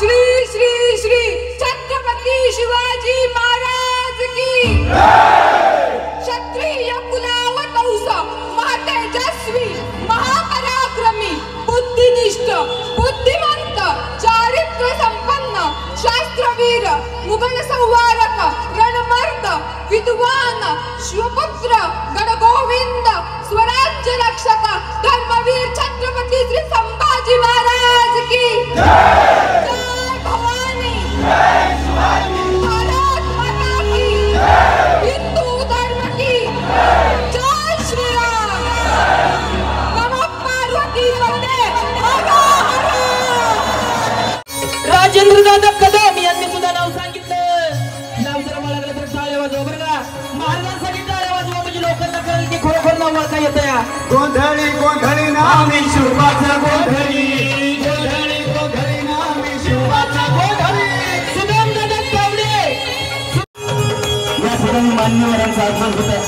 श्री श्री श्री छत्रपती शिवाजी महाराज की क्षत्रिय कुलावतंस महातेजस्वी महापराक्रमी बुद्धिनिष्ठ बुद्धिमंत चारित्र्य संपन्न शास्त्रवीर मुघल संवारक रणमर्द विद्वान शिवपुत्र गणगोविंद स्वराज्य रक्षक धर्मवीर छत्रपती श्री संभाजी महाराज की जय भवानी जय शिवाजी भारत माता की हिंदू धर्म की जय श्री राम नमः पार्वती पते राजेंद्र दादा कदम यांनी सुद्धा नाव सांगितलं. नाव जर मला लागलं तर टाळ्या वाजवा बरं का. महाराजांसाठी टाळ्या वाजवा म्हणजे लोकांना कळेल की खरोखर नाव वाचा येतं या. गोंधळी गोंधळी नामी शिवाचा गोंधळी गोंधळी गोंधळी नामी शिवाचा गोंधळी. सुदाम दादा कावडे या ठिकाणी मान्यवरांचा आगमन होत आहे.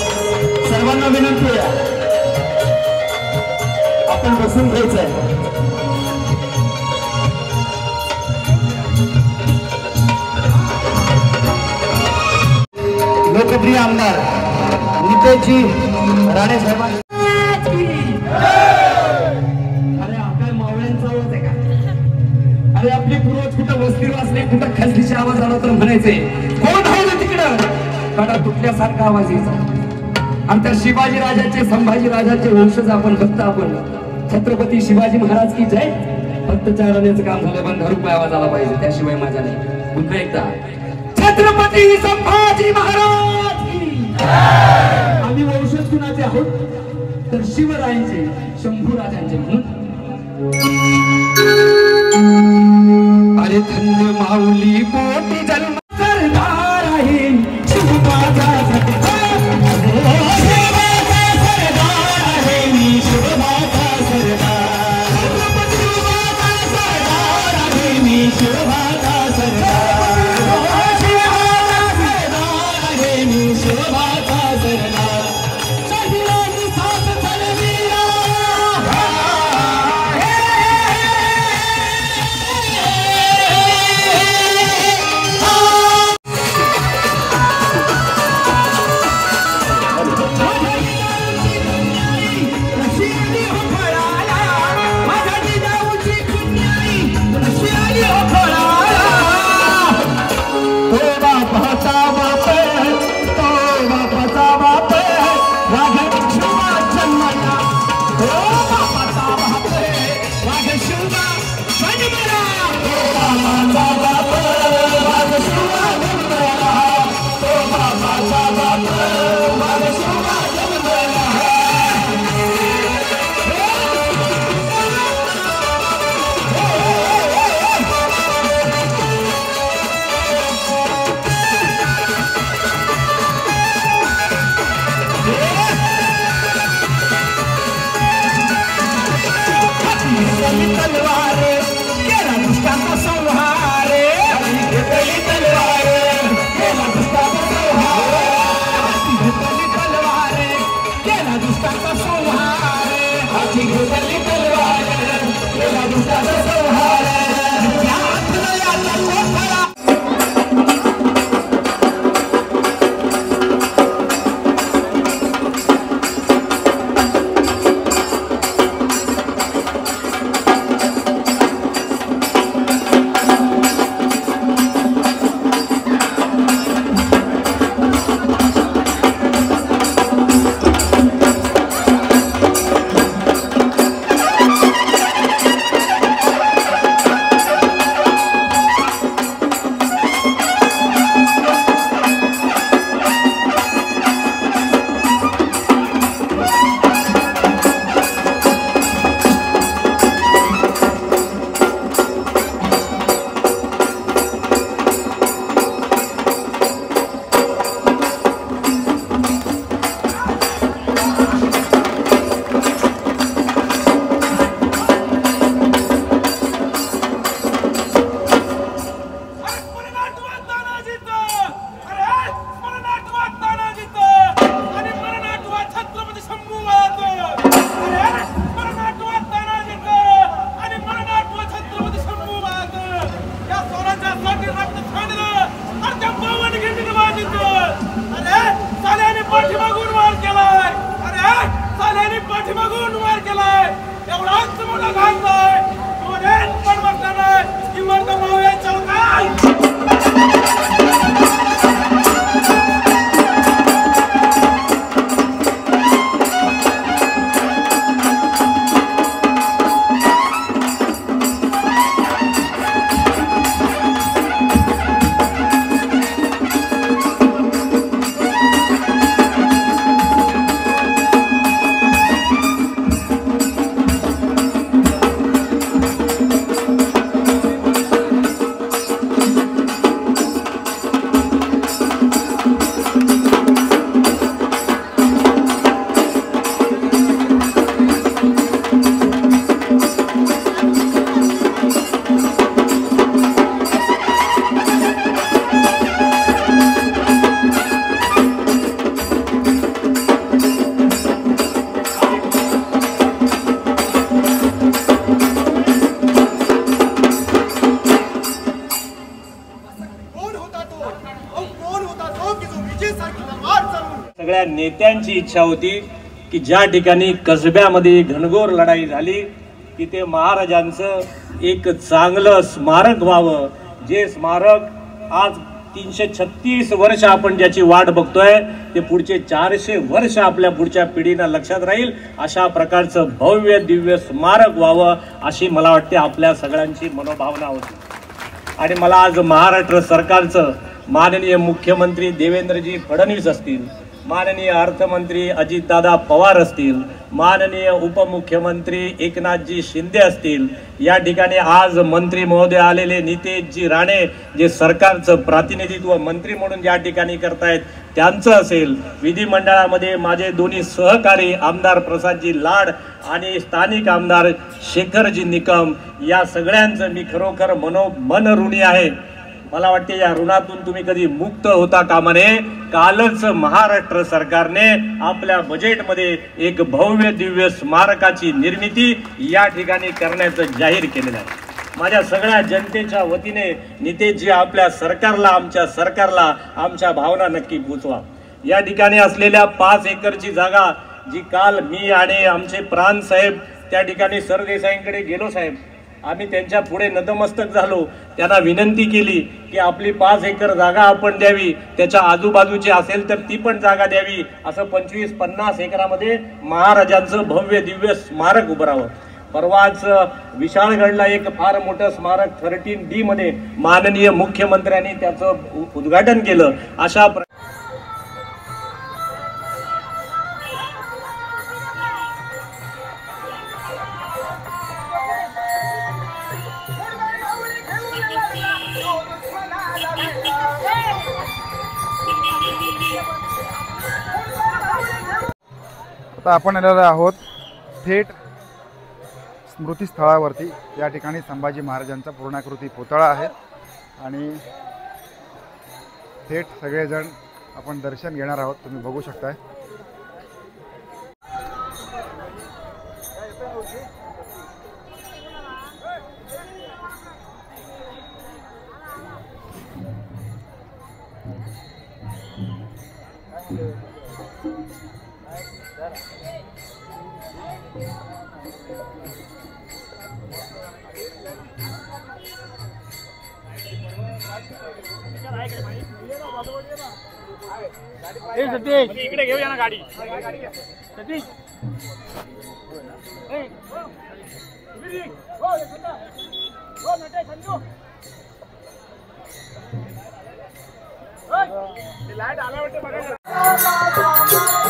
सर्वांना विनंती आहे आपण बसून घ्यायचंय. लोकप्रिय आमदार नितेशजी राणे साहेबांनी अरे आपल्या मावळ्यांचा आवाज आहे का? अरे आपली पूर्वज कुठं वस्तीवर असले कुठं खासगीचा आवाज आला तर म्हणायचे कोण आहे ना तिकडं कडा तुटल्यासारखा आवाज यायचा. आणि त्या शिवाजी राजाचे संभाजी राजाचे वंशज आपण भक्त आपण छत्रपती शिवाजी महाराज की जय. फक्त चालण्याचं काम झालं पण 10 रुपये आवाज आला पाहिजे त्याशिवाय माझा नाही. पुन्हा एकदा छत्रपती संभाजी महाराज की आम्ही वंशज कुणाचे आहोत तर शिवरायांचे शंभू राजांचे म्हणून. अरे धन्य माऊली पोटी जन्म सरदार आहे शिवबाजा सरदार आहे मी शिवबाजा सरदार आहे मी शिवबाजा सरदार शिवबाजा सरदार शहिदांनी साथ चलविला पाठीमागून वार केलाय एवढाच मोठा घालतोय पण बघला नाही की मर्द मावळ्यांच्या काय सगळ्या नेत्यांची इच्छा होती की ज्या ठिकाणी कसब्यामध्ये घनघोर लढाई झाली की ते महाराजांचं एक चांगलं स्मारक व्हावं, जे स्मारक आज 336 वर्ष आपण ज्याची वाट बघतोय ते पुढचे 400 वर्ष आपल्या पुढच्या पिढीला लक्षात राहील अशा प्रकारचं भव्य दिव्य स्मारक व्हावं अशी मला वाटते आपल्या सगळ्यांची मनोभावना होती। आणि मला आज महाराष्ट्र सरकारचं माननीय मुख्यमंत्री देवेंद्रजी फडणवीस असतील, माननीय अर्थमंत्री अजितदादा पवार असतील, माननीय उपमुख्यमंत्री एकनाथजी शिंदे असतील, या ठिकाणी आज मंत्री महोदय आलेले नितेशजी राणे जे सरकारचं प्रातिनिधित्व मंत्री म्हणून या ठिकाणी करतायत त्यांचं असेल, विधिमंडळामध्ये माझे दोन्ही सहकारी आमदार प्रसादजी लाड आणि स्थानिक आमदार शेखरजी निकम, या सगळ्यांचं मी खरोखर मन ऋणी आहे। मला वाटते या ऋणातून तुम्ही कधी मुक्त होता कामा नये। कालच महाराष्ट्र सरकारने आपल्या बजेटमध्ये एक भव्य दिव्य स्मारकाची निर्मिती या ठिकाणी करण्याचं जाहीर केलेलं आहे। माझ्या सगळ्या जनतेच्या वतीने नितेशजी आपल्या सरकारला आमच्या भावना नक्की पोचवा। या ठिकाणी असलेल्या 5 एकरची जागा जी काल मी आणि आमचे प्राण साहेब त्या ठिकाणी सरदेसाईंकडे गेलो साहेब, आम्ही त्यांच्या पुढे नतमस्तक झालो, त्यांना विनंती केली की आपली 5 एकर जागा आपण द्यावी, त्याच्या आजूबाजूची असेल तर ती पण जागा द्यावी, असं 25-50 एकरामध्ये महाराजांचं भव्य दिव्य स्मारक उभारावं। परवाच विशाळगडला एक फार मोठं स्मारक 13D मध्ये माननीय मुख्यमंत्र्यांनी त्याचं उद्घाटन केलं। अशा आता आपण आलेलो आहोत थेट स्मृतीस्थळावरती। या ठिकाणी संभाजी महाराजांचा पूर्णाकृती पुतळा आहे आणि थेट सगळेजण आपण दर्शन घेणार आहोत, तुम्ही बघू शकताय। इकडे घेऊया ना गाडी। लाईट आला वाटतं बघा।